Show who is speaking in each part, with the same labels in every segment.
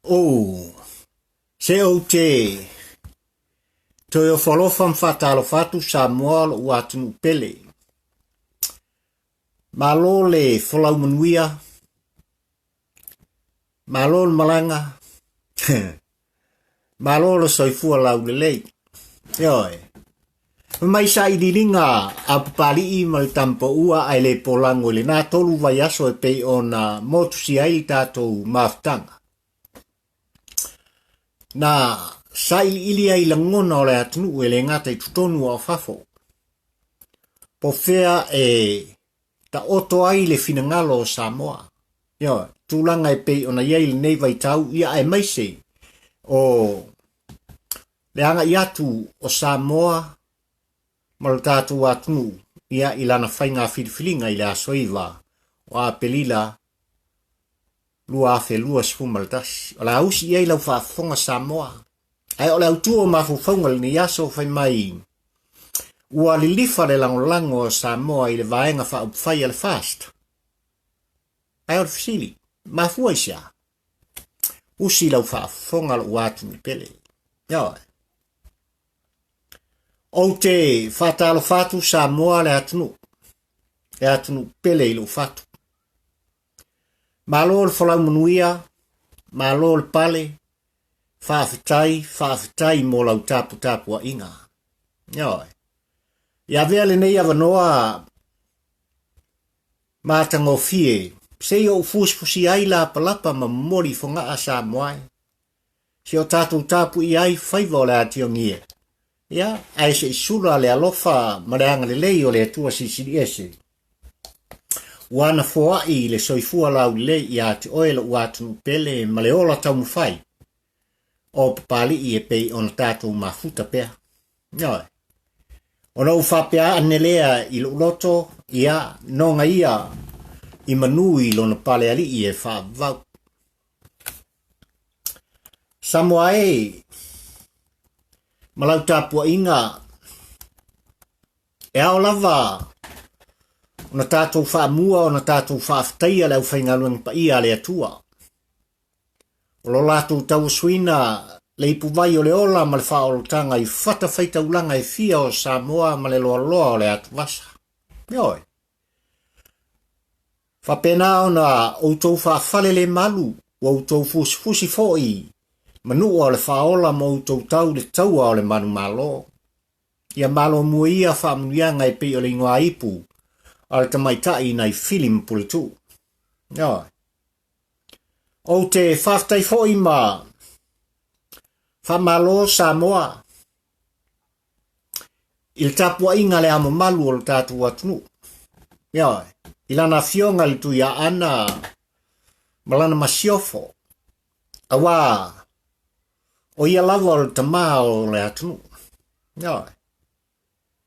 Speaker 1: Oh, se o te o whalofa mwhatalo whatu Samoa o atu pele. Malo le whalau manuia, malo le malanga, malo le soifua lau le lei. Yoi. Mai sa i diringa a pupali i mal tampo ua ai le polango le nā tolu vai aso e pei o na motu si ai tātou maftanga. Na sa ili ai langona o le atunu e le ngata i tutonu o fafo. Po fea e ta oto ai le finangalo o Samoa. Yoi. Tūlanga e pei o na iei le nei vai tau ia e maise o le anga i atu o Samoa mal tātou atunu ia ilana whainga whiriwhiringa i le asoiva o a pelila lua afe lua sifu maltasi. O la ausi iei lau whaafonga Samoa. Ai o le autua mafuwhaunga le ni aso whai mai ua Lilifa le langolango o Samoa i le vaenga whaupwhai le fast. Ai o le fisili. Mafua isia. Usi lau whaafonga le uatu ni pele. Yoi. O te whatalo whatu Samoa le atunu. Le atunu pele ilo whatu. Malo le whalau manuia, malo le pale, whaafitai mo lau tapu a inga. Yoi. Ia vea le nei avanoa mātango fie, se o fusfusi ai la palapa ma mori fonga a Samoa. Se o tapu i ai whaiva o le atio ngie. Ia, ai se isura le alofa mareanga le lei o le atua sisiri ese. Wana foa i le soifua lau le i ati oela uatunu pele ma le ola tau mawhai. O papali i e pei on tātou mafuta pea. Noi. O nau whapea anelea i loto ia nonga ia i manui lona pale ali i e whaavau. Samoa e malau tāpua inga e ao lava o na tātou whaamua o na tātou whaaftaia leu whaingaluang pa ia le atua. O lo lātou tau suina le ipu vai o le ola ma le whaolotanga i whata whaitaulanga e fia o Samoa ma le loa o le atu wasa. Ioi. Whapena o na outou whaafale le malu o outou fusi foi manu o le whaola ma outou tau le taua o le manu malo. Ia malo muia whaamuianga e pei o le ingoa ipu al tamaitai nei filim pulitu. Ioi. O te whaftai foi ma whamalo Samoa. Il tapua inga le amo malu o le tātua tunu. Ioi. Ilana fionga le tuia ana malana masiofo. Awa o ia lava o le tama o le atunu. Ioi.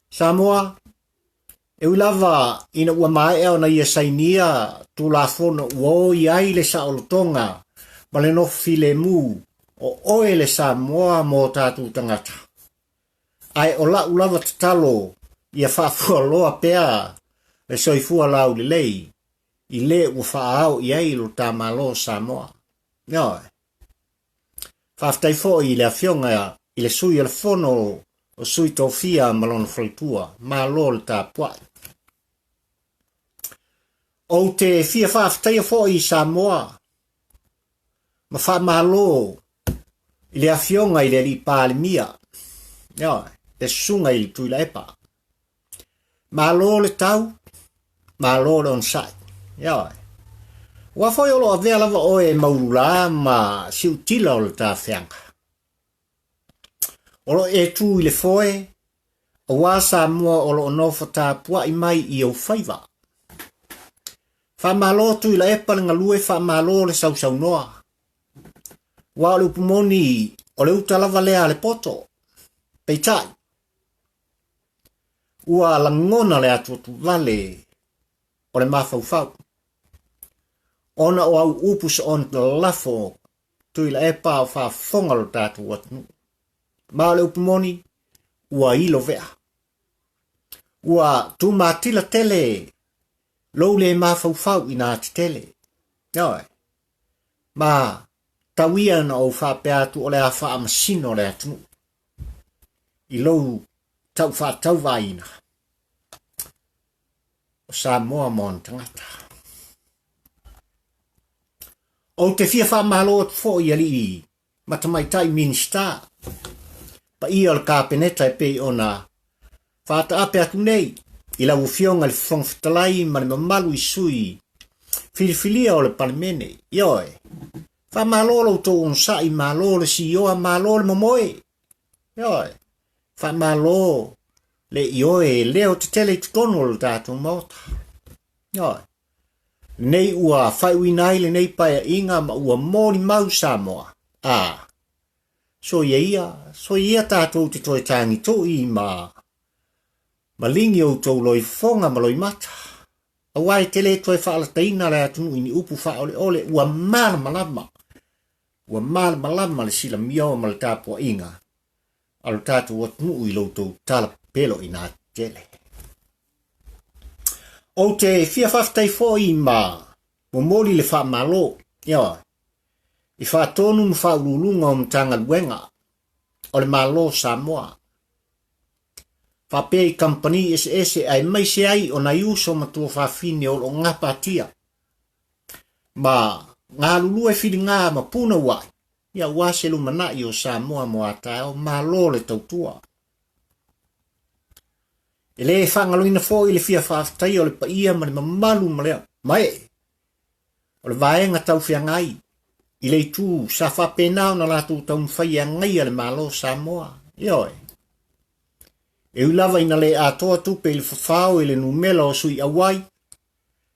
Speaker 1: Samoa e ulava ina ua mai e ona ia sainia tu la fono uo iai le Saolotoga ma le nofi le mu o oe le Samoa mo tātou tangata. Ai o la ulava tatalo ia whaafua loa pea le soifua lau le lei i le ua whaau iai lo tamalo Samoa. Ioi. Whaaftai fo i le afionga i le sui le fono o sui tofia malona whalitua ma lo le tāpuai. O te fia whaaftai fo i Samoa ma wha malo i le afionga i le li pālimia. Ioi. Le sunga i le tuila epa. Malo le tau, malo le onsai. Ioi. Wa foi o lo avea lava o e maurula ma siutila o le tāwhianga. O lo e tū i le foe, o wa Samoa o lo onofa tāpua i mai i au whaiva. Wha malo tu i la epa le ngalue wha malo le sausau noa. Wa o le upumoni o le utalava lea le poto. Peitai. Ua langona le atuatu vale o le mafaufau. Ona o au upus on te lafo tu i la epa o wha fonga lo tātu atunu. Ma le upumoni ua ilo vea. Ua tu matila tele lo le mafaufau ina te tele. Noi. Ma tawia na o whapea atu o le a wha masino le atu. I lou tau wha vaina. O Samoa mon tangata. O te fia wha malo at fo i ali matamaitai minsta. Pa ia o kapeneta e pei ona whata ape atu nei. I lau fionga le whongwhitalai ma le mamalu i sui. Filifilia o le palimene. Ioi. Wha malolo tō on sa i malolo si ioa malolo momoe. Ioi. Wha malo le ioe leo te tele tutono le tātou mota. Ioi. Nei ua whaiwinai le nei paia inga ma ua mōni mau Samoa. So ia tātou te toi tangi tō i malingi o tō loi fonga ma loi mata. Awai te le toi whaalataina le atunu ini upu whaole ua mara malama. Ua mara malama le sila mio ma le tāpua inga. Alo tātou atunu i loutou tala pelo i nā tele. O te fia whaftai fo i moli le wha malo. Ia. I wha tonu mu wha ululunga o mtanga luenga. O le malo Samoa. Whapea i company ese ai mai se ai o na iuso matua whawhine o ngapa tia. Ma ngā lulu e whiri ngā ma puna wai. Ia waselu manai o Samoa mo atai o malo le tautua. E le whangaloina fo i le fia whaftai o le paia ma le mamalu ma lea. Mai. O le vaenga tau whia ngai. I le tū sa whapenao na latu tau mwhai a ngai a le malo Samoa. Ioi. E ulava ina le atoa tupe ili whawhao ili numela o sui awai.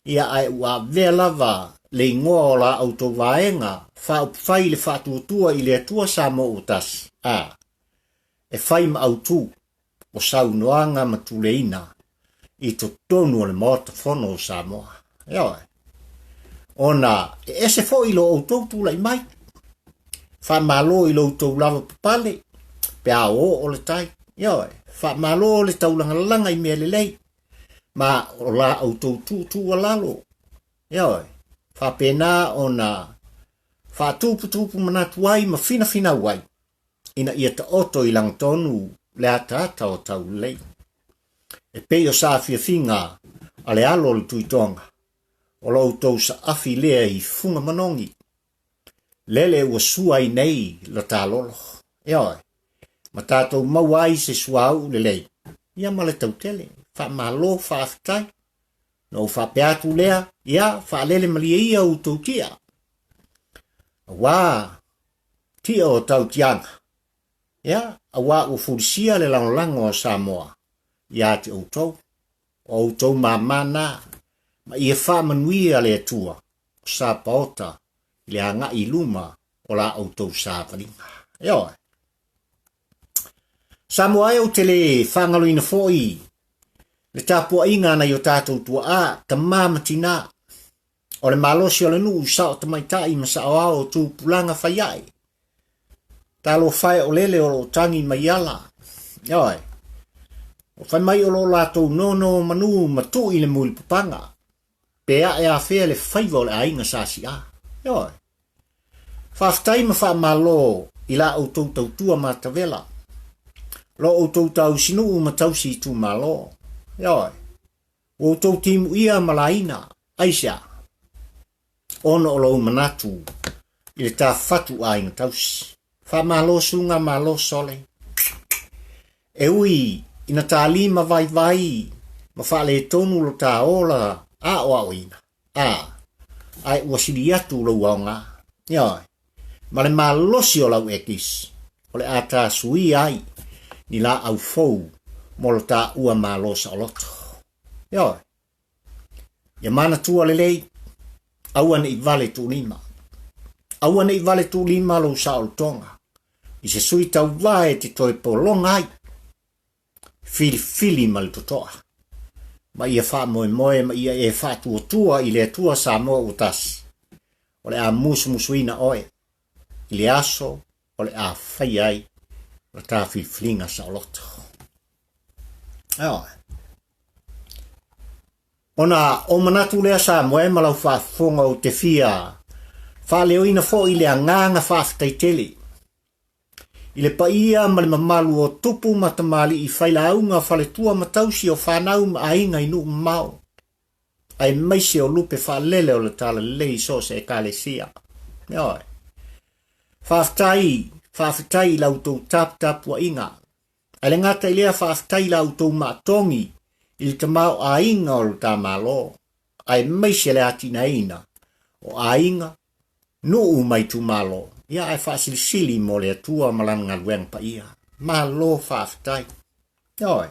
Speaker 1: Ia ai ua vea lava le ingoa o la auto vaenga. Whai le whatuatua ili atua Samoa utas. E whai ma autu o saunoanga ma tuleina. I to tonu o le mota whono o Samoa. Ioi. Ona ese fo ilo auto tula i mai. Wha malo ilo auto lava papale. Pea o le tai. Ioi. Wha malo le taulanga i mea lelei. Ma o la auto tu alalo. Ioi. Wha pena ona wha tupu manatuai ma fina wai. Ina ia ta oto i lang tonu le atata o tau lei. E peo sa fia finga ale alo le tuitonga. O lo tau sa afi lea i funga manongi. Lele ua suai nei la tālolo. Ioi. Ma tātou mauai se suau lelei. Ia ma le tau tele. Wha malo wha afitai. No wha peatu lea. Ia wha lele malia ia u tau tia. Awa. Tia o tau tianga. Ia. Awa u furisia le langolango o Samoa. Ia te outou. O outou mamana. Ma ia wha manuia le atua. O sa paota. Le hanga i luma. O la outou sa valinga. Ioi. Samoa o te le whangaloina foi. Le tāpua inga na i o tātou tua a. Ta māmatina. O le malosi o le nuu sa o tamaitai ma sa o tūpulanga whaiai. Talo whai o lele o tangi mai ala. Ioi. O whai mai o lo lātou nono manu matu i le muli pupanga. Pea e a whea le whaiva o le ainga sasi a. Ioi. Whaftai ma wha malo i la o tau tua matavela. Lo o tau sinu ma tau si tu malo. Ioi. O tau timu ia malaina. Aisha. Ono o lo manatu. I le tā whatu a inga tausi. Wha malo sunga malo sole. E ui. Ina tā lima vai. Ma wha le tonu lo tā ola. A o ina. Ai ua siri atu lo waonga. Ioi. Ma le malosi o lau ekis. O le ata sui ai. Ni la au fou. Molo ta ua malosa o loto. Ioi. Ia mana tua lelei. Aua i vale tu lima. Aua i vale tu lima lo Saolotoga. I se sui tau vae te toi polonga ai. Fili ma le totoa. Ma ia wha moe ma ia e wha tua i le tua Samoa utas. O le a musuina oe. I le aso o le a whai ai. La tā flinga Saoloto. Ona o manatu lea Samoa ma lau wha fonga o te fia leo ina fo ile anganga whaafitai tele. Ile paia ma le mamalu o tupu ma Tamaliiaga I whailaunga whaletua matausi o whanau ma ainga inu mau. Ai maise o lupe whalele o le tala lei so se ekalesia. Ioi. Whaafitai lau tau tap wa inga. Ale ngata ilea whaafitai lau tau maatongi ili tamau ainga o le tamalo. Ai maise le atina ina. O ainga. Nuu mai tu malo. Ia ai whaasilisili mo le atua malanga lueng pa ia. Malo whaafitai. Ioi.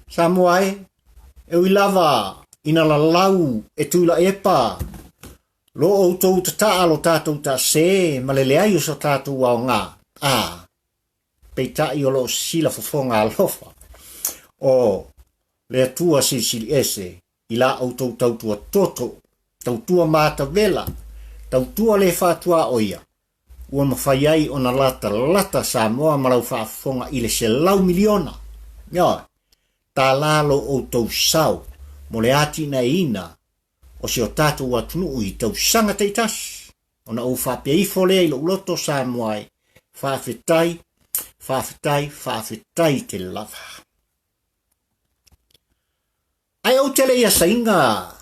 Speaker 1: Samoa e uilava ina la lau e Tula'i epa. Lo o tau tataa lo tatou ta se malele ai o sa tatou au ngā. Peitai o lo sila fofonga alofa. O le atua sili ese. Ila au tau tua toto. Tau tua mata vela. Tau tua le whatua oia. Ua mawhaiai o na lata Samoa malau whaafonga ile se lau miliona. Ioi. Tā lalo o tau sau. Mo le ati na ina. O se o tātou atunu I tau sanga teitas. O na o whapea I fole ilo uloto Samoa. Whawhetai te lava. Ai au tele ia sainga.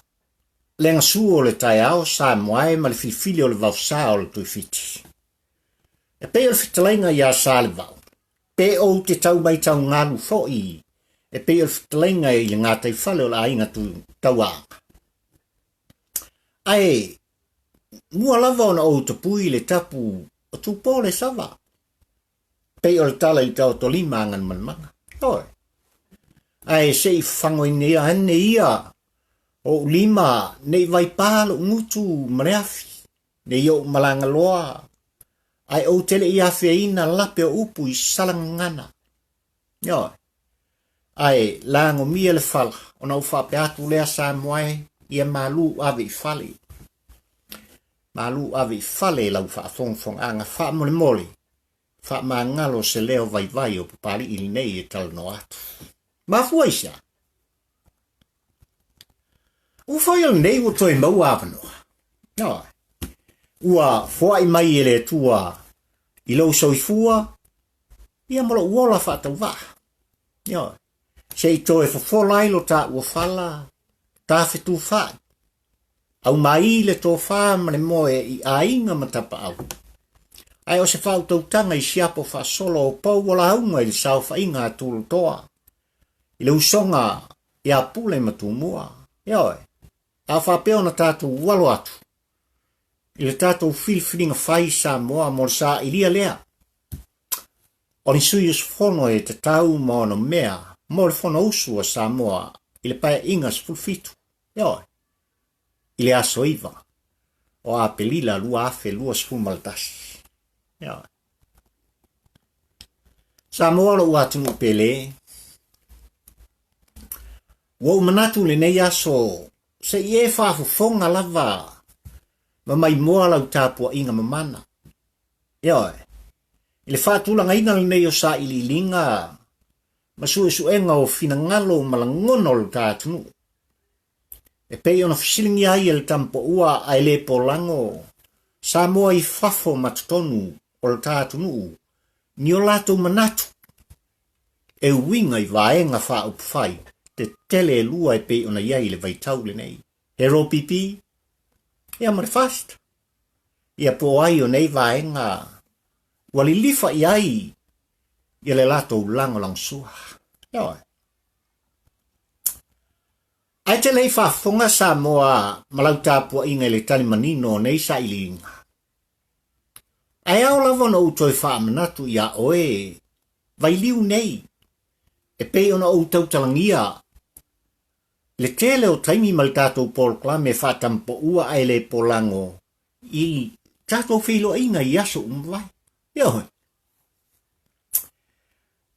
Speaker 1: Lenga suo le tai ao Samoa ma le filifili o le vausa o le tuifiti. E pe o le fitalainga ia sa le vau. Pe o te tau mai tau ngalu foi. E pe o le fitalainga I le ngata I whale o la inga tu tauanga. Ai, mua lava o na o tapui le tapu o tupo le sava. Pe o le tala I tau tolima angan manmanga. Oi. Ai, se I whango I nea ane ia. O lima, nei vai palo ngutu mreafi. Nei o malanga loa. Ai o tele I awhiaina lape o upu I salangana. Oi. Ai, lango mia le fala. O na uwhape atu lea Samoa ia malu ave I fale. Malu ave I fale lau whaafongfong anga wha mole. Wha maangalo se leo vai o papali ili nei e tala no atu. Mafua isa. Uwhaia nei o toi mau avanoa. Noi. Ua fua I mai ele tua I lau soifua. Ia mola uola whaatau wa. Noi. Se I toe fofolai lo ta ua fala. Ta fetu whai. Au mai le tō wha mane moe I ainga matapa au. Ai o se whau tautanga I siapo wha solo o pau wala haunga I le sau whainga atulu toa. I le usonga I a pule matumua. Ioi. A whapeo na tātou walo atu. I le tātou whilwhiringa whai Samoa mo sa I lia lea. O ni sui us whono e Tatau mo no mea. Mo le whono usu a Samoa. I le pae ingas fulfitu. Ioi. I le aso iwa. O a pelila lua afe lua sfumaltasi. Ioi. Samoa lo uatunu pele. Wau manatu le nei aso. Se ie whaafufonga lava. Ma mai moa lau tāpua inga mamana. Ioi. I le whaatulanga ina le nei o sa ililinga. Ma suenga o finangalo malangono le tātunu. E pei ona fisilingi ai le tampo ua ai le polango. Samoa I fafo matutonu o le tātunu. Ni o lato manatu. E winga I vaenga wha upwhai. Te tele lua e pei ona iai le vaitau le nei. Hero pipi. Ia mare fast. Ia po ai o nei vaenga. Wa Lilifa iai. Ia le lato ulango langsua. Ioi. Ai te lei whafonga Samoa malau tāpua inga le tali manino nei sa ilinga. Ai au lava na utoi whaamanatu ia oe. Vai liu nei. E pei ona o tau talangia. Le tele o taimi mal tātou polkla me whatampo ua ai le polango. I tātou whilo inga I aso umwai. Ioi.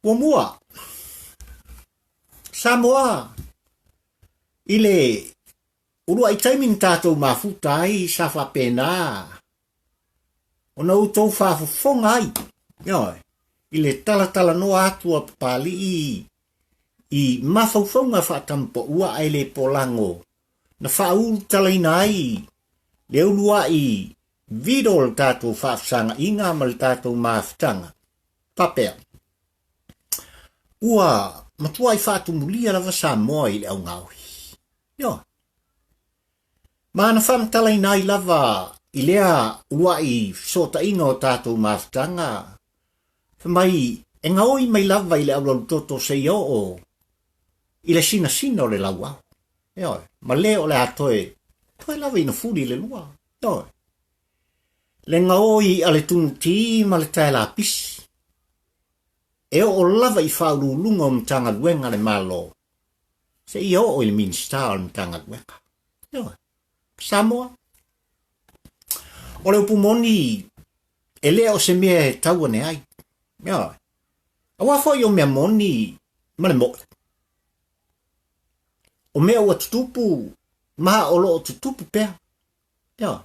Speaker 1: Ua mua. Samoa. Ile urua I taimin tātou mafuta ai sa whapena. O na utou whafufonga ai. Ioi. Ile tala no atua papali I mawhauwhaunga whatampo ua ai le polango. Na whaul talaina ai. Le ulua I vido le tātou whaafsanga inga ma le tātou maafutanga. Papea. Ua matua I whaatumulia lava Samoa I le au ngaui. Yo. Mana whamtala I nai lava I lea ua I sota inga o tātou maafutanga. Whamai e ngaoi mai lava I le au toto se yo o I le sina o le lau au. Yo. Ma le o le atoe. Toi lava ina furi le lua. Yo. Le ngaoi ale tunuti ma le tae la pisi. E o lava I whaurulunga o mtanga luenga le malo. Se I o le minsta o mtanga luenga. Yo. Samoa. O le upumoni e leo se mea e tauane ai. Yo. Awa fo I o mea moni ma le mo. O mea ua tutupu maha o loo tutupu pea. Yo.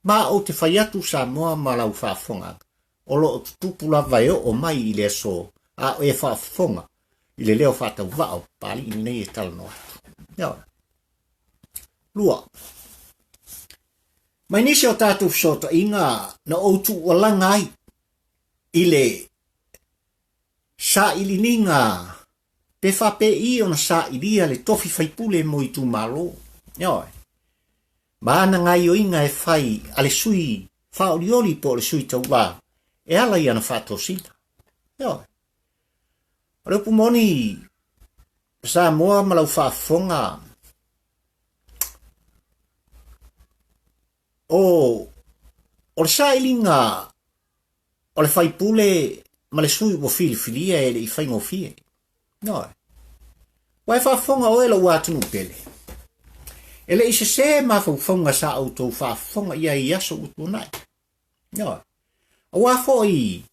Speaker 1: Ma o te whaiatu Samoa ma lau whaafonga. O loo tutupu lava e o mai I le so. A o e whaafonga. I le leo whaatau vao. Pali I nei e tala no atu. Yo. Lua. Mai nisi o tātou sota inga na outu o langai. I le sa ilininga. Pe whape I o na sa ilia le tofi whaipule mo I tu malo. Yo. Maana ngai o inga e whai ale sui whaorioli po le sui tau wā. E ala I ana whatosina. Yo. Ore pumoni Samoa malau whaafonga. O le sailinga o le whaipule ma le sui o filifilia e le I whaingofie. No. Wai whaafonga o e la watunu pele. Ele I se ma whaufonga sa auto whaafonga ia I aso utunai. No. A wafo I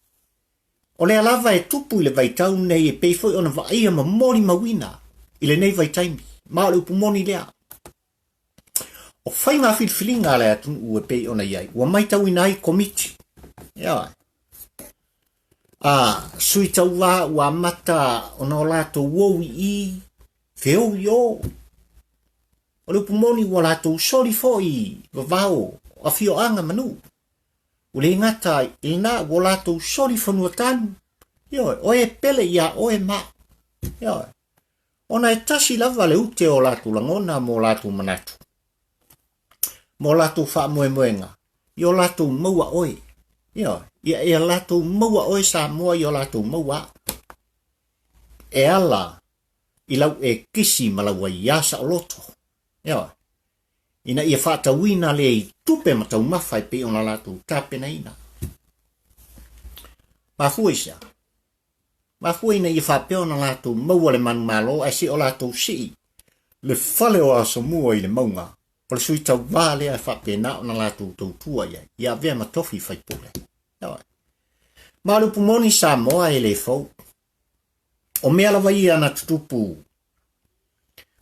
Speaker 1: o le alava e tupu I le vaitau nei e peifoi ona vaia ma mori mawina I le nei vaitaimi. Ma o le upumoni lea. O whai ngā whilwhilinga le atun ue pei ona iai. Ua mai tau inai komiti. Ia. Sui tau wā ua mata ona o lato wowi I. Wheo I o. O le upumoni ua lato sori fo I. Vavao. A fio anga manu. Ule ngata ina ua lato sori whanua tanu. Ia. O e pele ia o e ma. Ia. Ona e tasi lava le ute o lato langona mo lato manatu. Mo lato wha moenga. I o lato maua oe. Ia. Ia e lato maua oe Samoa I o lato maua. E ala. I lau e kisi malaua I a Saoloto. Ia. Ina ia whaatawina le I tupe matau mawhai pe ona lato tapena ina. Mafua isa. Mafua ina ia whape ona lato maua le manu malo. Ai si o lato si. Le whale o a Samoa I le maunga. O le sui tau wale a whape na ona lato tautua ia. Ia vea matofi whaipule. Ia. Malu pumoni Samoa e le fau. O mea lava ia na tutupu.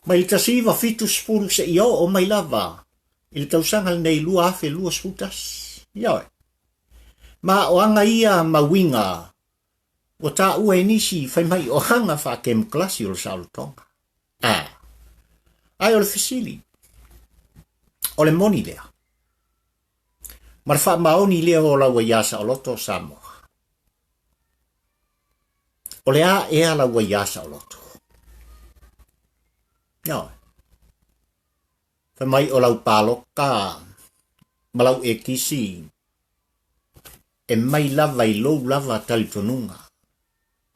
Speaker 1: Mai tasiva fitu spuru se io o mai lava. Il tausanga nei lua afe lua sputas. Ia. Ma o anga ia mawinga. O ta ue nisi fai mai o hanga wha kem klasi o le Saolotoga. Ai o le fisili. O le moni lea. Ma le wha maoni lea o laua ia Saoloto Samoa. O le a e ala ua ia Saoloto. Ia. Wha mai o lau paloka. Malau e kisi. E mai lava I lou lava talitonunga.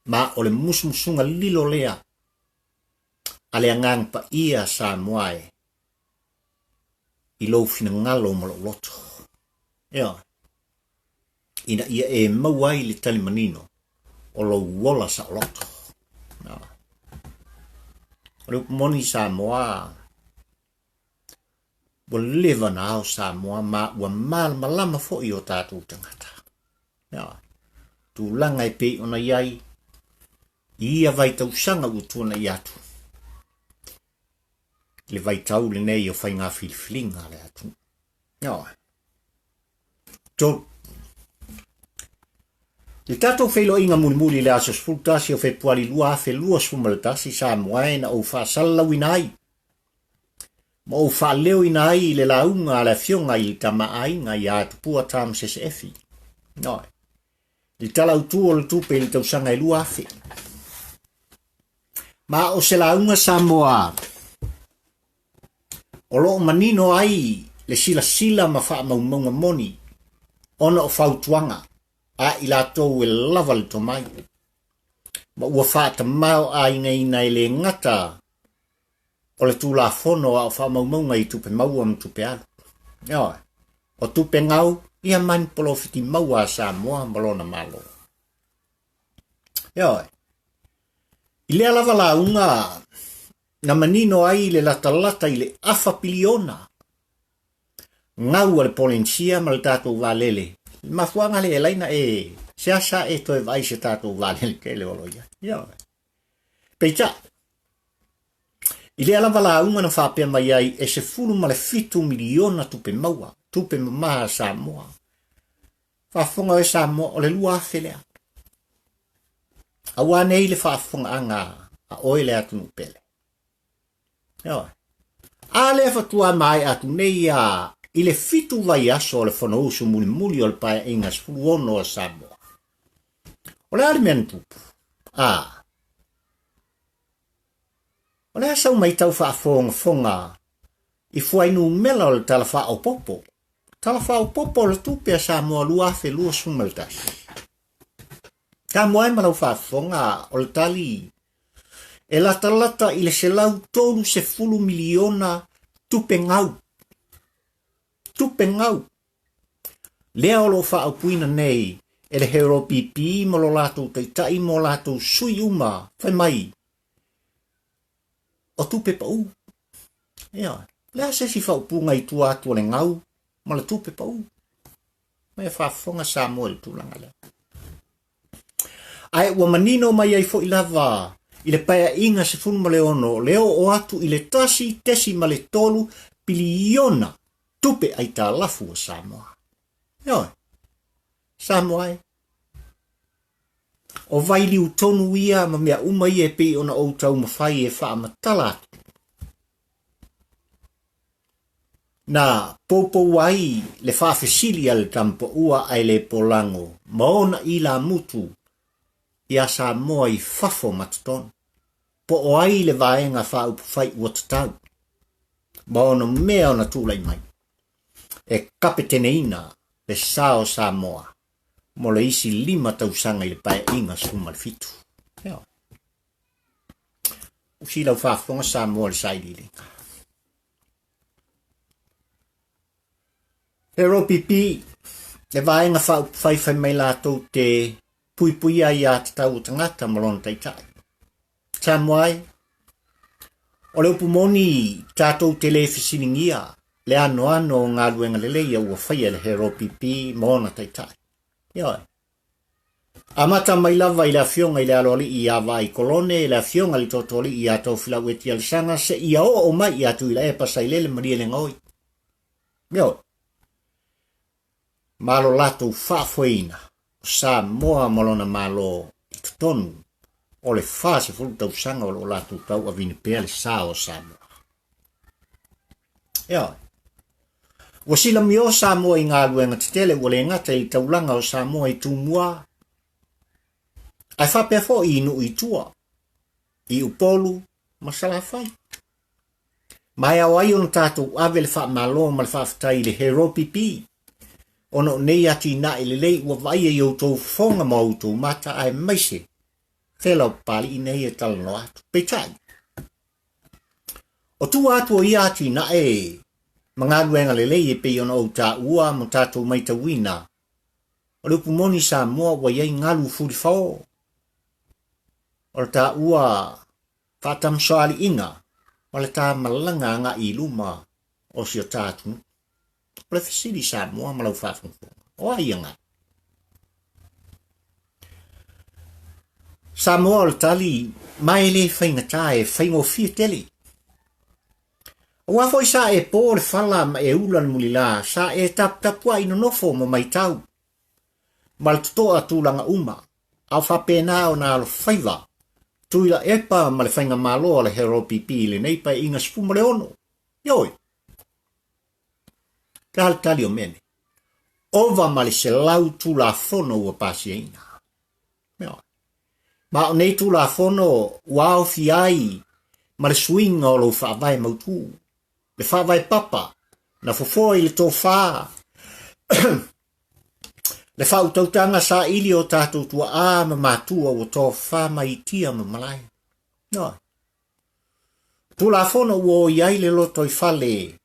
Speaker 1: Ma o le musmusunga lilo lea. Ale angang pa ia Samoa e. I lou fina ngalo mo loto. Ia. Ina ia e mawai le talimanino. O lo wola Saoloto. Ia. O le moni Samoa. Wa leva na o Samoa ma wa mal malama fo I o tātou tangata. Ia. Tu langa e pe ona iai. Ia vai tau sanga utuana I atu. Le vai tau le nei o whai ngā whilwhilinga le atu. Ia. Tot. Le tātou whailo inga mulimuli le aso spultasi o whepuari lua afe lua spumaletasi Samoa e na o whaasalau inai. Ma o whaleo ina ai le launga le fionga i tamaainga i atupua tam sesefi. Noi. Li tala utu o le tupe li tausanga i lua afi. Ma o se launga Samoa. O loo manino ai le sila ma wha maunga moni. Ona o whautuanga. A i latou e lava le tomai. Ma ua wha tamau a ina i le ngata. O le tula fono a wha maunga i tupe maua ma tupe alu. Ioi. O tupe ngau, ia mani polofiti maua Samoa malona malo. Ioi. I le alava launga, na manino ai le lata i le afa piliona. Ngau ale polensia ma le tatou valele. Mafuanga le elaina se asa to e vai se tatou valele ke le oloia. Ioi. Peita. I le alava launga na whapea mai ai se fulu ma le 7 miliona tupe maua, tupe mamaha Samoa. Whafonga e Samoa o le lua awhelea. Awa nei le whafonga anga a oe le atu nupele. Ioi. A le fatua mai atu nei i le fitu vai aso o le whanau muli o le pae ingas fulu ono a Samoa. O le alimentupu. O le asau mai tau whaafonga i fuainu mela o le talafa o popo. Talafa o popo o le tupe a Samoa lua afe lua sumaltasi. Ka moe malau whaafonga o le tali. E lata i le selau tolu se fulu miliona tupe ngau. Tupe ngau. Lea o lo whaapuina nei e le hero pipi mo lo lato teitai mo lato sui uma whai mai. O tupe pa u. Ia. Lea se si whaupunga i tua atua le ngau. Ma le tupe pa u. Mai whaafonga Samoa le tūlanga lea. Ai ua manino mai ai fo i lava. I le paia inga se funu ma le ono. Leo o atu i le tesi ma le tolu piliona. Tupe ai tā lafu o Samoa. Ioi. Samoa e. O vai liu tonu ia ma mea uma ia pe ona o tau mawhai e wha matala. Na popo wai le whawhesili al tampo ua ai le polango. Maona i la mutu. Ia Samoa i whafo mataton. Po o ai le vaenga wha upufai ua tatau. Maona mea ona tūlai mai. E kapeteneina le sao Samoa. Mo le isi 5 tausanga i le pae inga suma le fitu. Ia. Usi lau whaafonga Samoa le sailili. Hero pipi, le vaenga whai mai lātou te pui ai a tatau tangata malona taitai. Samoa e, o le upumoni tātou telefisiningia, le ano ngā luenga leleia ua whaia le hero pipi malona taitai. Ioi. Amata mai lava i la fionga i le aloli i awa i kolone, i la fionga li totoli i ato filau e tialisanga, se ia o mai i atu i la e pasai lele maria le ngoi. Ioi. Malo lato whaafoina, Samoa malona malo i tutonu, o le whaase fulu tau sanga o lo lato tau a vinipea le sao Samoa. Ioi. Wa sila mio Samoa i ngā luenga titele wale ngata i taulanga o Samoa i tūmua. Ai whapea fo i inu i tua. I upolu, masala whai. Mai au ai on tātou ave le wha malo ma le whaftai le hero pipi. Ono nei ati na i le lei ua vai e au tau fonga mautu mata ai maise. Whelau pali i nei e talano atu. Peitai. O tu atu o i ati na e mga luenga lele e pe ona o ta ua mo tātou mai tawina. O le upumoni Samoa wa iai ngalu furifao. O le ta ua whatam soali inga. O le ta malanga nga i luma o si o tātu. O le whesiri Samoa malau whafungfunga. O ai anga. Samoa o le tali mai le whaingata e whaingo fia tele. Wa foi sa e por fala ma e ulan mulila sa e tapua ino nofo mo mai tau. Mal to atulanga uma. Au fa pena o na lo faiva. Tuila epa ma le fainga malo le hero pipi le nei pa inga spumale ono. Yoi. Tali o mene. Ova male se lau tulafono ua pasieina. Yoi. Ma o nei tulafono wao fiai ma le swinga o lo whaavai mautu. Le whaavai papa. Na fofoi le tō whaa. Le whautautanga sa ili o tātou tua ma mātua o tō whaa mai tia ma malai. No. Tulafono o iai le loto I whale.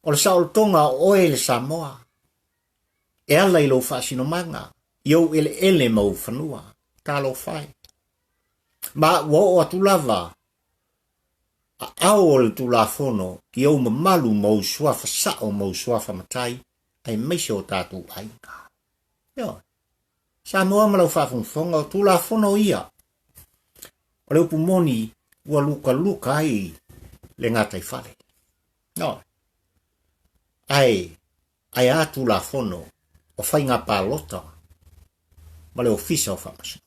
Speaker 1: O le Saolotoga o le Samoa. E ala I lo whaasinomanga. Iau ele mau whanua. Talo whai. Ma wo o atulava. Ao le tulafono iau mamalu mau suafa sao mau suafa matai. Ai meise o tātou ainga. Yo. Samoa malau whafunfonga o tulafono ia. O le upumoni ua luka ai le ngatai whale. No. Ai a tulafono o whainga pālota. Ma le ofisa o whamasu.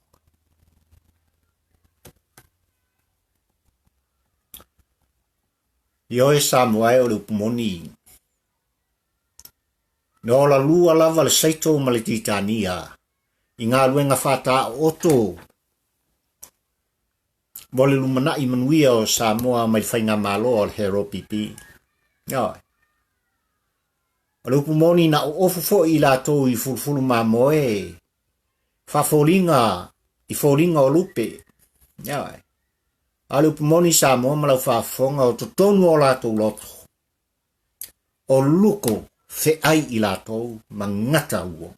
Speaker 1: Io e Samoa o le upumoni. No la lua lava le saito ma le titania. I ngā luenga whata oto. Mo le lumana I manuia o Samoa mai whainga malo o le hero pipi. Ioi. O le upumoni na o ofufo I lato I fulfulu ma moe. Whafolinga I folinga o lupe. Ioi. A le upumoni Samoa malau whafonga o totonu o lato loto. O luko fe ai I lato mangata uo.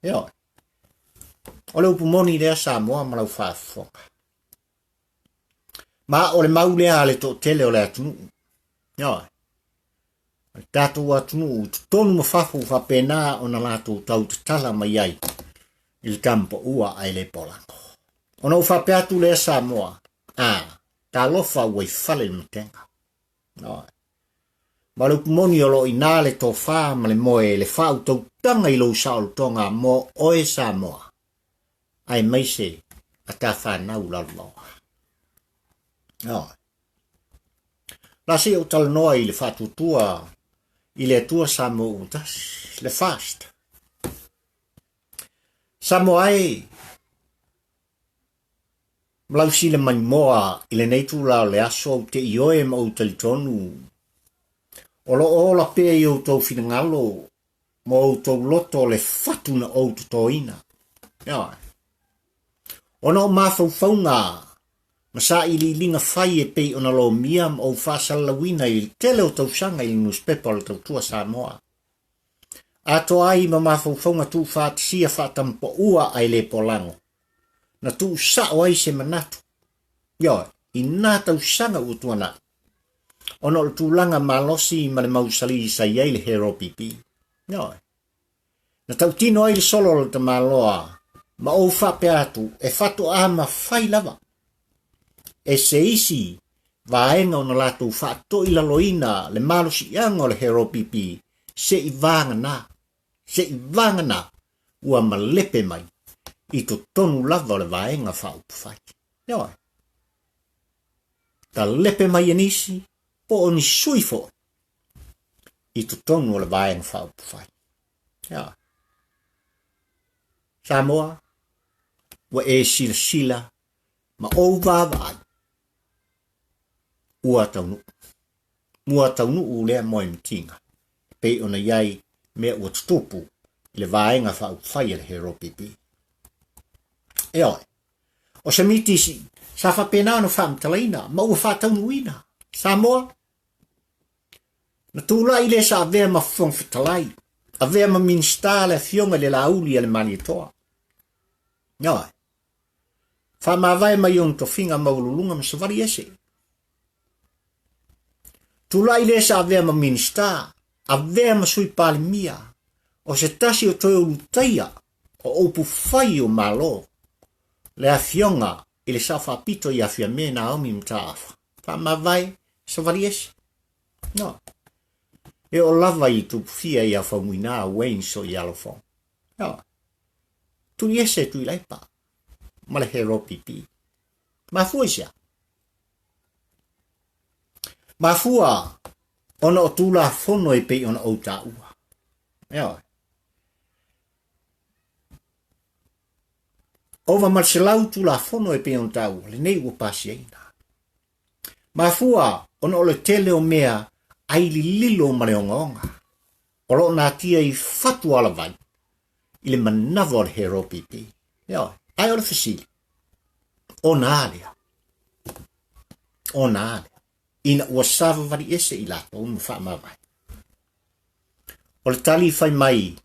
Speaker 1: Ioi. O le upumoni lea Samoa malau whafonga. Ma o le maulea le to tele o le atunu. Ioi. Tātou atunu tonu mawhafu whapena o na lato tau tala mai ai. Il campo ua ai le polango. O na whapeatu lea Samoa. Ta lofa ua I whale mtenga. Ioi. Ma le upumoni o lo ina le to wha ma le moe le whau tau tanga I lo Saolotoga mo oe Samoa. Ai meise a ta whanau lalloa. Ioi. Lasi o talanoa I le whatutua I le tua Samoa utas, le fast. Samoa ai Mlausi le manimoa I le neitu lao le aso te ioe ma o talitonu. Olo o la pe I o tau finangalo mo o tau loto le fatu na o tutoina. Ioi. Ono mawhauwhaunga masa I li linga whai e pei ona lo miam o whasalawina I tele o tau sanga I newspaper o tau tua Samoa. Ato ai ma mawhauwhaunga tu whaatisia whaatampo ua ai le polango. Na tu sao ai se manatu. Ioi, I nā tau sanga utuana. Ono le tūlanga malosi ma le mausali sa iei le hero pipi. Ioi. Na tau tino ai le solo le tamaloa. Ma o whape atu e whatu ama whai lava. E se isi vaenga o na latu whaato I laloina le malosi ianga o le hero pipi. Se I vanga na. Se I vanga na. Ua malepe mai. I to tonu lava o le vaenga whaupu whai. Ioi. Ta lepe mai anisi. Po o ni sui fo. I to tonu o le vaenga whaupu whai. Ioi. Samoa. Wa e sila. Ma o vavai. Ua taunu. Mua taunu u lea moe mtinga. Pei ona iai mea ua tutupu. Le vaenga whaupu whai le hero pipi. Ioi. O se mitisi. Sa whapena no whamtalaina. Ma ua whataunu ina. Samoa. Na Tula'i le sa avea ma whong whatalai. Avea ma minsta le fionga le lauli le manietoa. Ioi. Whamawai mai on to finga maululunga ma savari ese. Tula'i le sa avea ma minsta. Avea ma sui pale mia. O se tasi o toi o lutaia. O opu whai o malo. Le a fionga. I le sa whapito I a fia me na omi mtaafa. Whamawai savari ese. No. E o lava I tupufia I a whamuina Wayne so I alofong. No. Tui ese tui laipa. Ma le hero pipi. Ma fuisia. Ma fua. Ona o tula fono e pe ona o taua. Ia. Ova marselau tula fono e pe ona taua. Le nei ua pasi aina. Mafua, ona o le tele o mea ai li lilo ma le onga. Olo na tia i fatu ala vai. I le manava o le hero pipi. Ia. Ai o le fasili. Ona alea. Ona alea. Ina ua sava vari ese i lato unu wha mawai. O le tali fai mai,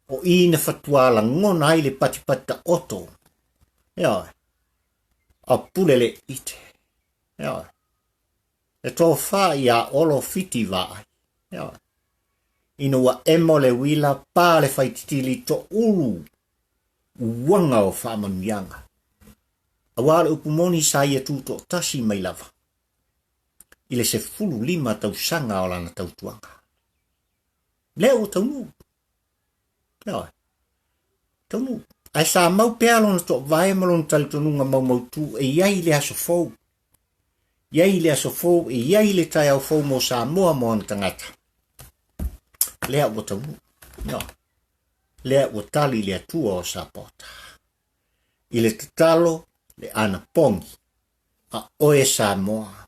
Speaker 1: o ina fatuala ngona ai le patipata oto. Ia, a pulele ite. Ia, e tō wha ia olo fiti vai. Ia, ina ua emo le wila pā le fai titili to uru uanga o wha manuianga. Awale upumoni sa ia tūto tasi mai lava. Ile se fulu lima tau sanga o lana tau tuanga. Leo tau nu. Leo. Tau nu. Ai sa mau pea lona to vai malon tali tonunga mau tu e iai le aso fou. Iai le aso fou e iai le tai au fou mo Samoa mo an tangata. Leo o tau nu. Leo. Leo o tali le atua o sapota. Ile tatalo le ana pongi. A oe Samoa.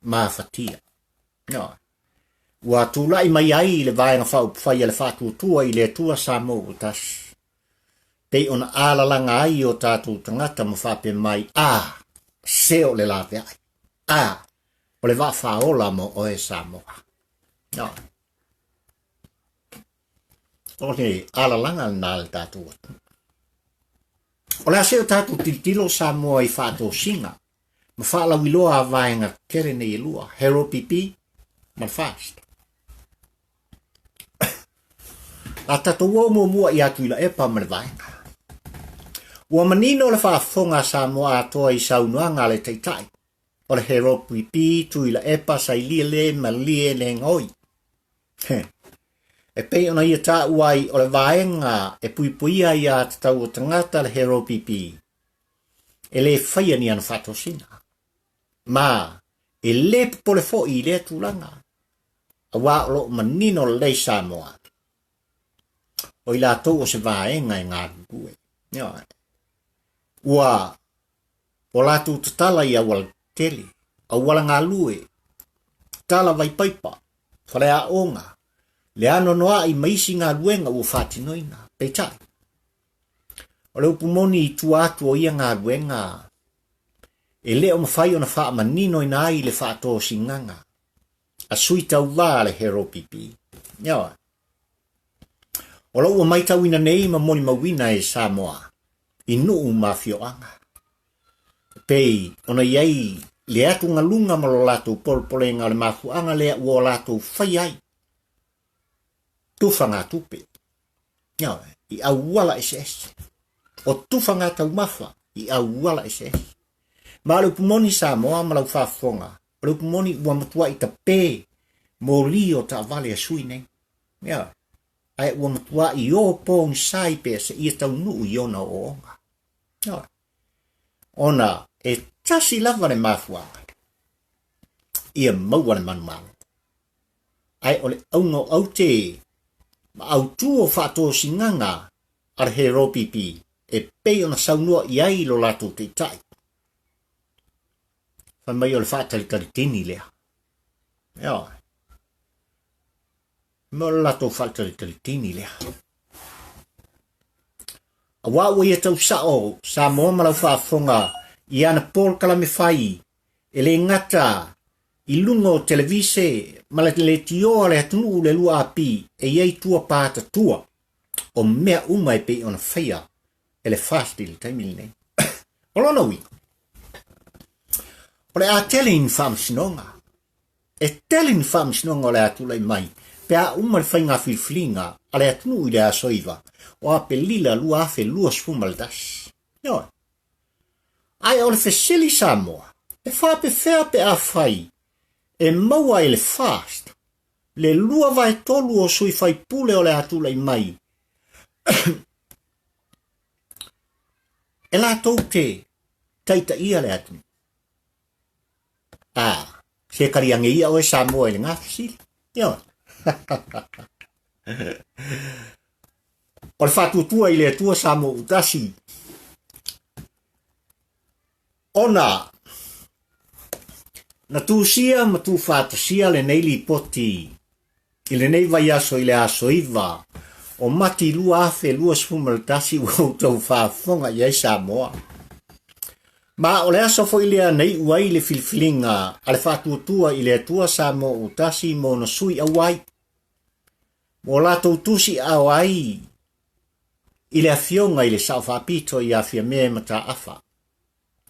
Speaker 1: Mafatia. No. Wa Tula'i mai ai le vai na fau fai le fatu tua i le tua Samoa tas. Pei ona ala langa ai o tatu tangata mo fape mai seo le lave ai. O le va faola mo oe Samoa. No. O le ala langa na le tatu. O le aseo tatu tilo Samoa i fatu singa. Ma whaala wiloa a vaenga kere ne i lua. Hero pipi, ma fast. A tato uomo mua i atu ila epa ma le vaenga. Ua manino le whaafonga Samoa atoa i saunuanga le teitai. O le hero pipi tu ila epa sa i lia le ma lia le ngoi. E pei ona ia ta uai o le vaenga e puipuia i a tatau o tangata le hero pipi. E le whaia ni ana whatosina. Ma, e le pole fo i le tulanga. A wā lo manino le Samoa. O i la tau o se vaenga e ngā gue. Ua, o la tu tatala i awal tele. A wala ngā lue. Tala vai paipa. Whare a onga. Le ano noa i maisi ngā luenga ua whatinoina. Peitai. O le upumoni i tuatu o ia ngā luenga. E leo mawhai o na wha manino i nai le wha tō singanga. A sui tau wā le hero pipi. Iawa. O lau o mai tau ina nei ma moni mawina e Samoa. I nuu mafioanga. Pei, ona iai le atu ngalunga ma lo lato polpolenga le mafuanga le ua lato whai ai. Tufanga tupe. Iawa. I au wala SS. O tufanga tau mafa. I au wala SS. Ma le pumoni Samoa ma lau whafonga. Le pumoni ua matua i ta pē. Mo li o ta vale a sui nei. Ia. Ai ua matua i o pōng sai pē se ia tau nuu i ona o onga. Ia. Ona e tasi lava le mafuanga. Ia maua le manumalo. Ai o le aunga au te. Ma au tuo whato singanga. Ar hero pipi. E pei ona saunua i ai lo lato te tai. Mai o le whaatalitari tini lea. Ia. Mo le lato whaatalitari tini lea. A wawa ia tau sao, Samoa ma lau whaafonga, i ana Paul kalame whai, e le ngata, i lunga o televise, ma le tioa le atunu le lua api, e iei tua pāta tua, o mea uma e pe ona whaia, e le fasti le taimili nei. Olona ui. O le a telin whamsinonga. E telin whamsinonga o le atulai mai. Pea uma le whainga whiwhilinga a le atunu i le a soiva. O a pe lila lua afe lua sfumaldas. Noi. Ai o le fesili Samoa. E whape whea pe a whai. E maua e le fast. Le lua vai tolu o sui whai pule o le atulai mai. E la tau te. Taita ia le atunu. Se kariange ia o e Samoa e le ngā fisili. Ia. O le whātuatua i le atua Samoa utasi. Ona, na tūsia ma tū whātasia le nei li poti, i le nei vai aso i le aso iwa, o mati lua afe lua sfumaltasi wau tau whaafonga i Samoa. Ma o le aso fo i lea nei uai le filfilinga, a le whātuatua i le atua Samoa utasi mo na sui awai. Mo la tusi awai, i le afionga i le sao whapito i afia mea mata afa.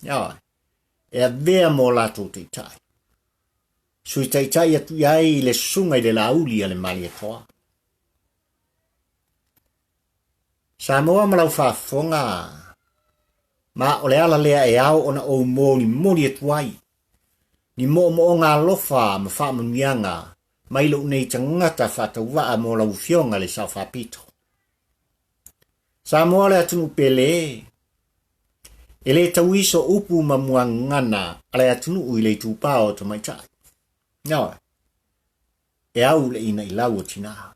Speaker 1: Ia, e a vea mo la tūtei tai. Sui tai tai atu iai i le sunga i le lauli a le mali atoa. Samoa malau whafonga, ma o le ala lea e au ona o mori atuai. Ni mo ngā lofa ma whaamanuianga, mailo nei tangata whatauwaa mo lau fionga le sao whapito. Samoa le atunu pele, e le tauiso upu ma ngana, ale atunu i le tūpao ta maitai. Ia, e au le ina i lau o tina.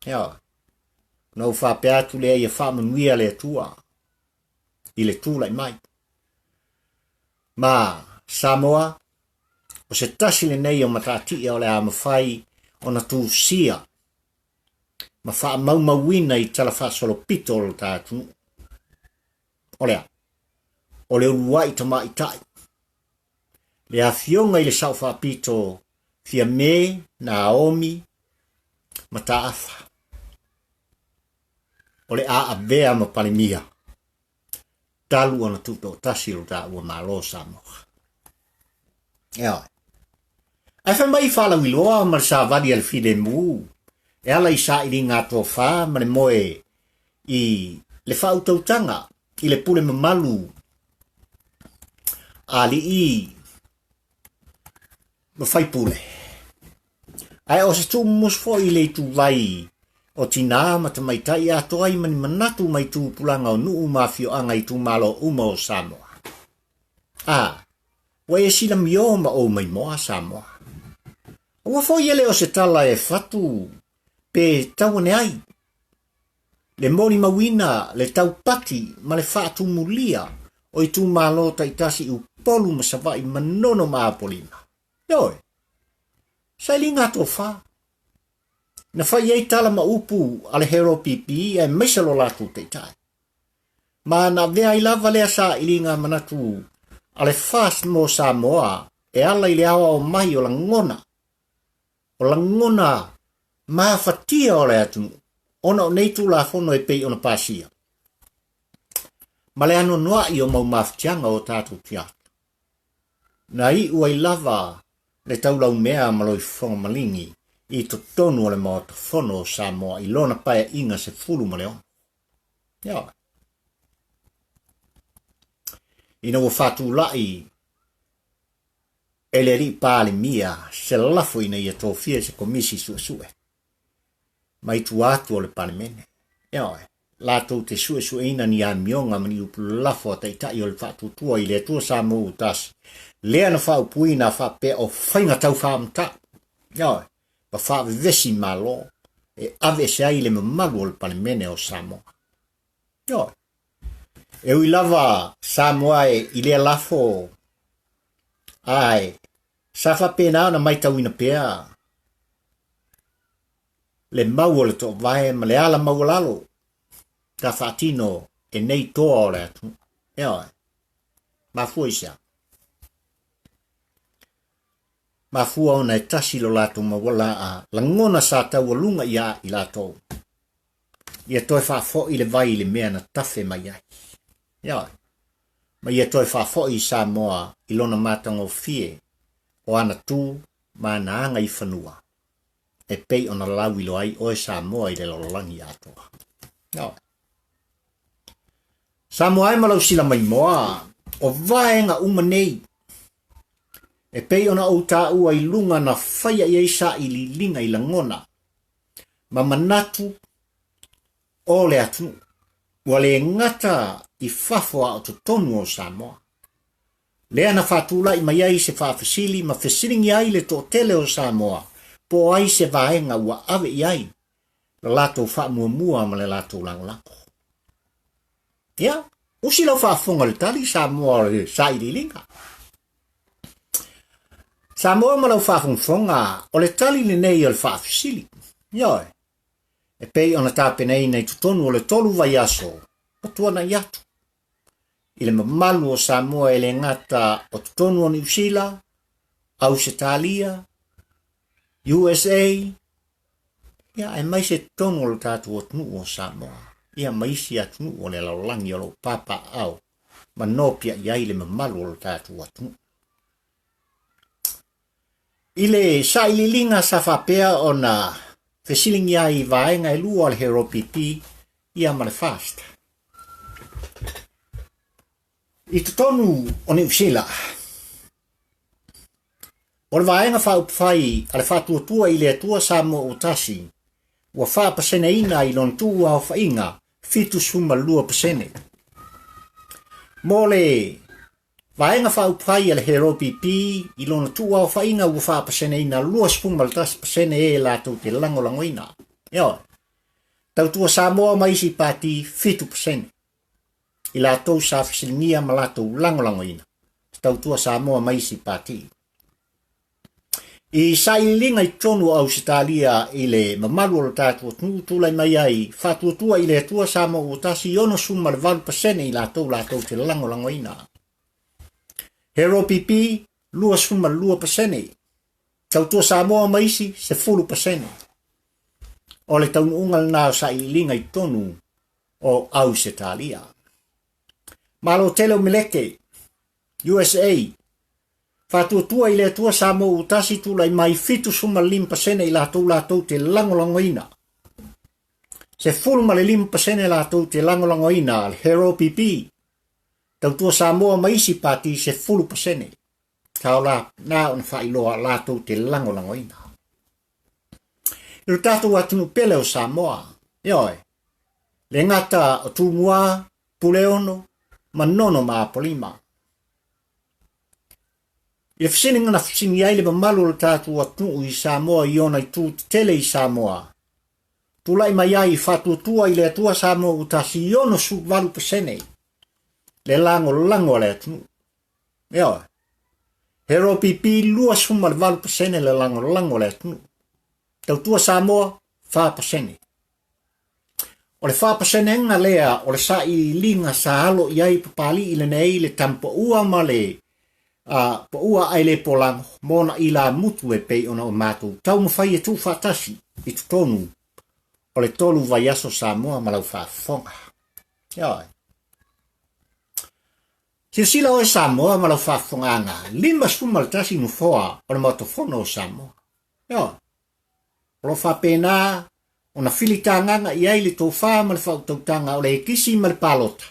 Speaker 1: Ia, nau whape atu lea i a whaamanuia le atua, i le tūlai mai. Ma, Samoa, o se tasi le nei o matati o le a mawhai o na tūsia, ma wha maumawina i tala wha solopito o le tātunu. O lea, o le uruai ta mai tai. Le a fionga i le sao whapito, fia me, Naomi, ma ta afa. O le a avea ma palimia. Talu ana tuto tasiru ta ua malo Samoa. Ia. Ai fa mai fala wiloa ma sa vadi al fide mu. E ala i sa ili ngā tō wha ma le moe i le whautautanga i le pule mamalu ali i ma whai pule. Ai o se tū musfo i le tū vai o tina ma ta mai tai a toa i mani manatu mai tū pulanga o nuu mafio anga i tū malo uma o Samoa. Wa e sila mio ma o mai moa Samoa. Ua fo yele o se tala e fatu pe tawane ai. Le mori mawina, le tau pati, ma le fatu mulia o i tū malo taitasi u polu ma savai manono ma apolina. Yoi, saili ngā tō wha. Na whai ei tala ma upu ale hero pipi e meisalo latu te tai. Ma na vea i lava lea sa ili ngā manatu ale fast mo Samoa e ala i le awa o mai o la ngona. O la ngona maa fatia o le atu. Ona o neitu la fono e pei ona pasia. Ma le ano noa i o mau maftianga o tātou tiatu. Na i ua i lava le taulau mea maloi fonga malingi i to tonu o le mao to fono o Samoa i lona paia inga se fulu ma le ono. Ia. Ina ua Tula'i e le ri pāle mia se lafo ina ia tōwhia se komisi suesue. Mai tu atu o le palemene. Ia, lātou te suesue ina ni a mionga mani upu lafo a taitai o le whatutua i le atua Samoa utasi. Lea na whau pui na whapea o whainga tau whaamta. Ia, pa whaavesi malo e ave se ai le mamalu o le palemene o Samoa. Ia, e ui lava Samoa e i lea lafo ai, sa whapena na mai tau ina pea. Le mau o le tō vae ma le ala mau lalo. Ta whaatino e nei toa o le atu. Ia, ma fuisa. Ma fua ona e tasi lo lato ma wala a langona sa tau alunga ia i lato. Ia toi whaafo i le vai i le mea na tafe mai ai. Ia, ma ia toi whaafo i Samoa i lona matango fie o ana tū ma ana anga i whanua. E pei ona lau ilo ai o e Samoa i le lololangi atoa. Ia. Samoa ai malau sila mai moa o vaenga umanei. E pei ona o tā ua i lunga na whaia i eisa i li linga i langona. Ma manatu o le atu. Ua le ngata i whawha o tonu o Samoa. Lea na Tula'i mai ai se whawhasili ma whasiringi ai le tō tele o Samoa. po ai se vaenga ua ave iai, le lato wha mua ma le lato langolako. Ia, usi lau whaafonga le tali Samoa le Saililinga. Samoa ma lau whaafonga o le tali le nei o le whaafisili. Ia e pei ona tāpenei nei tutonu o le tolu vai aso, patua na iatu. I le mamalu o Samoa e le ngata o tutonu o New Zealand, Australia, USA, ia e mai se tonu o le tātu o tunu o Samoa. Ia mai si atunu o le laulangi o lo papa au, ma nopia iai le mamalu o le tātu o tunu. I le Saililinga sa whapea o na fesiling iai vaenga e lua le hero pipi, ia ma le fast. I tutonu o New Zealand, o le vaenga whaupwhai a le whatuatua i le atua Samoa o tasi, ua whaapasene ina i lon tua o whainga, fitu suma lua pasene. Mo le vaenga whaupwhai a le hero pipi, i lon tua o whainga ua whaapasene ina lua suma tas pasene e lato te langolangoina. Ia, tau tua Samoa maisi pati fitu pasene. I lato sa fisilingia ma lato langolangoina. Tau tua Samoa maisi pati. I Saililinga i tonu au Australia i le mamalu o le tātua tūlai mai ai, whatuatua i le atua Samoa o tasi ono suma le 2% i lato te langolangoina. Hero pipi, lua suma lua pasene. Tau tua Samoa maisi se 10%. O le taunu ungal nao Saililinga i tonu o Australia. Malo telo meleke, USA, whatuatua i le atua Samoa o tasi tūlai mai fitu suma 5% i latou te langolangoina. Se 5% latou te langolangoina al hero pipi. Tau tua Samoa maisi pati se 10%. Kau la na on whailoa latou te langolangoina. Iru tātou atunu pele o Samoa. Ioi, le ngata o tūmua, puleono, manono ma polima. I fsininga na fsini ai le mamalu le tātou atunu i Samoa i ona i tū tele i Samoa. Tula'i mai ai whatuatua i le atua Samoa o tasi i ono su 2%. Le lango le atunu. Ioi, hero pipi lua suma le 2% le lango le atunu. Tau tua Samoa, 5%. O le 5% nga lea o le Saililinga sa halo iai papali i le nei le tampa ua ma le pa ua ai le polango mona i la mutu e pei ona o mātou. Tau mawhai e tū whatasi i tutonu o le tolu vai aso Samoa ma lau whaafonga. Ioi. Sila o e Samoa ma lau whaafonga anga, 5 sumaltasi nufoa o le matofono o Samoa. Ioi. O lo whapena o na filitanganga i ai le tō wha ma le whautautanga o le kisi ma le palota.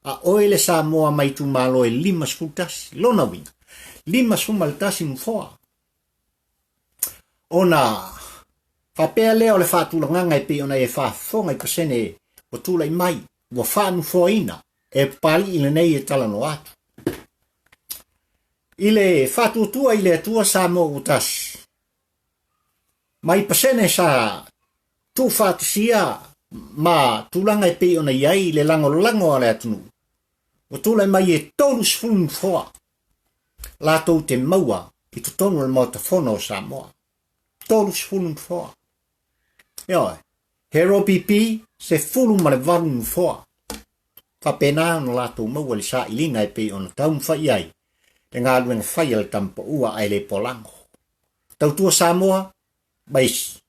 Speaker 1: A oe le Samoa mai tu malo e 5 skultasi, lona winga. 5 sumaltasi nufoa. O na whapea leo le whaatulanganga e pe ona e whaafonga i pasene o tūlai mai, wa whaanufoa ina, e pali i le nei e talano atu. I le whaatuatua i le atua Samoa utasi. Mai pasene sa tu fatisia ma tulanga e pe ona iai le lango ale atunu. O tula mai e tolu sfun foa. Lato te maua i tutonu le motafono o Samoa. Tolu sfun foa. Ioi, hero pipi se fulu ma le varun foa. Whapena no lato maua le Saililinga e pe ona taum whai ai. E ngā luenga whai ale tampa ua ai le polango. Tautua Samoa, baisi,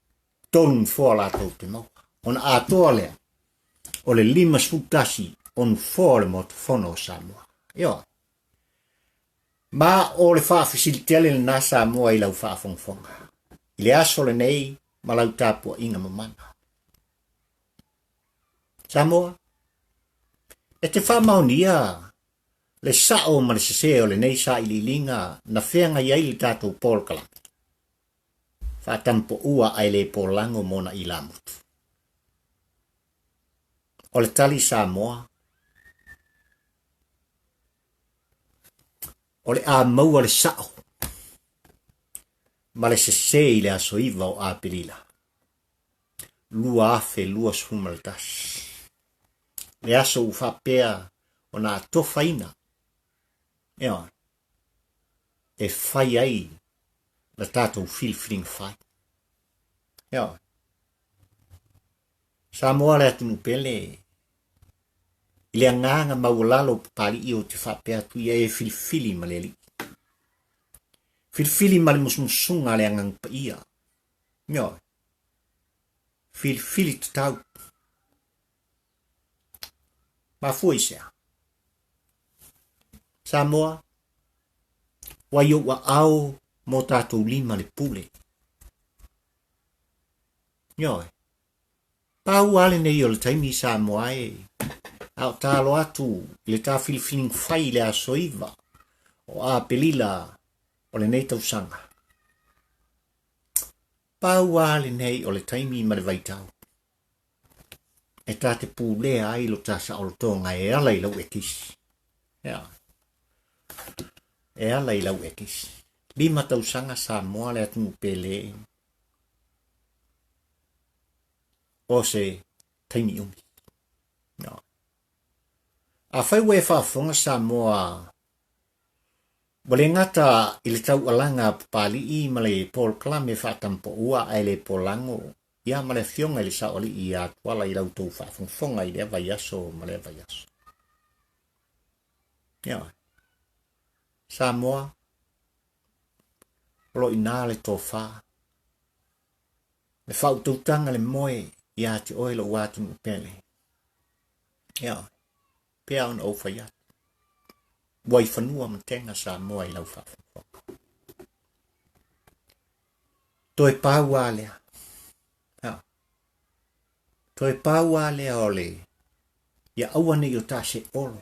Speaker 1: tonu foa lato te maua. Ona atoa lea, o le 5 sfutasi on foa le motafono o Samoa. Ioi. Ma o le whaafisilitele le nā Samoa i lau whaafongfonga. I le aso le nei, ma lau tāpua inga mamana. Samoa, e te whamaunia, le sao ma le seseo le nei Saililinga na whenga iai le tātou polkala. Whaatampo ua ai le polango mona i lamutu. O le tali Samoa, o le a maua le sao. ma le se I le asoiva o apelila. Lua afe lua sumaltas. Le aso ufapea o na tofaina. Ea, e fai ai la tatou filfling fai. Ea, Samoa le atunu pele ile nganga maulalo pali I te whapea tu ia e filfili ma le li. Filfili ma le musmusunga le angang pa ia. Mio, filfili Tatau. Ma fui sea. Samoa, wa yo wa au mo tatou lima le pule. Mio, pau ale nei o le taimi Samoa e. Au talo atu le ta filfiling fai le asoiva o a pelila o le nei tausanga. Pau ale nei o le taimi ma le vaitau. E ta te pulea ai lo ta Saolotoga e ala I lau ekisi. E ala I lau ekisi. Lima tausanga Samoa le atu pele. O se taimi umi. A fai we whaafonga Samoa. Wale ngata I le tau alanga pali I ma le Paul Klame whaatampo ua ai le polango. Ia ma le fionga I le saoli I a tuala I lau tau whaafonga I le vaiaso ma le vaiaso. Samoa. Lo ina le tofa. Le whautautanga le moe ia te oilo watu pele. Pea on o whaiat. Wai whanua matenga Samoa I lau whaafonga. Toi pāua lea. Toi pāua lea ole. Ia awane I o ta se olo.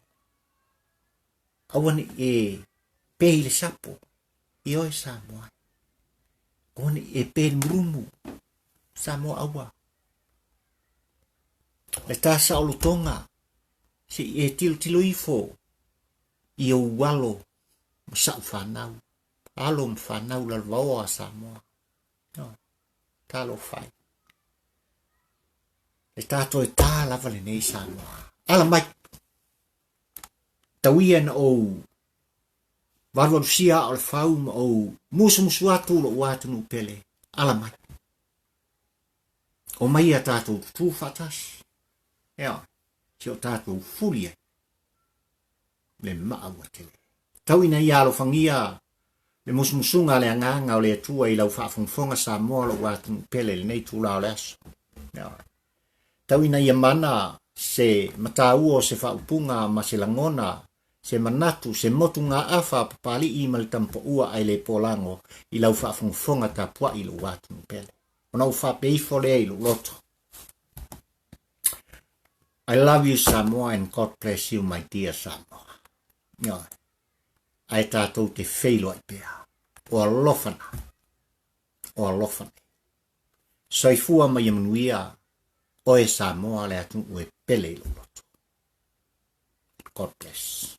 Speaker 1: Awane e pei le sapo. I oe Samoa. Awane e pei le murumu. Samoa awa. Le ta Saolotoga. Si e tilo ifo. I o walo. Masau whanau. Alo mwhanau la waoa Samoa. Talo fai. E tato e tā lava le nei Samoa. Ala mai. Tawia na o. Warwarusia o le fau ma o. Musu atu lo watu nu pele. Ala mai. O mai a tato tu fatas. Si o tato fulia. Le maawa tele. Tawina ia lo fangia. Le musmusunga le anganga o le atua I lau whaafonga Samoa lo watu nu pele le nei tula o le aso. Tawina ia mana se matau o se whaupunga ma se langona, se manatu, se motu ngā awha papali I mal tampo ua ai le polango I lau whaafonga ta pua I lo watu nu pele. O nau whapeifo le I lo loto. I love you Samoa and God bless you my dear Samoa. Ai tātou te wheilo I pēa. O alofana. O alofana. Soifua mai amanuia. Oe Samoa le atu ue pele I lo loto. God bless.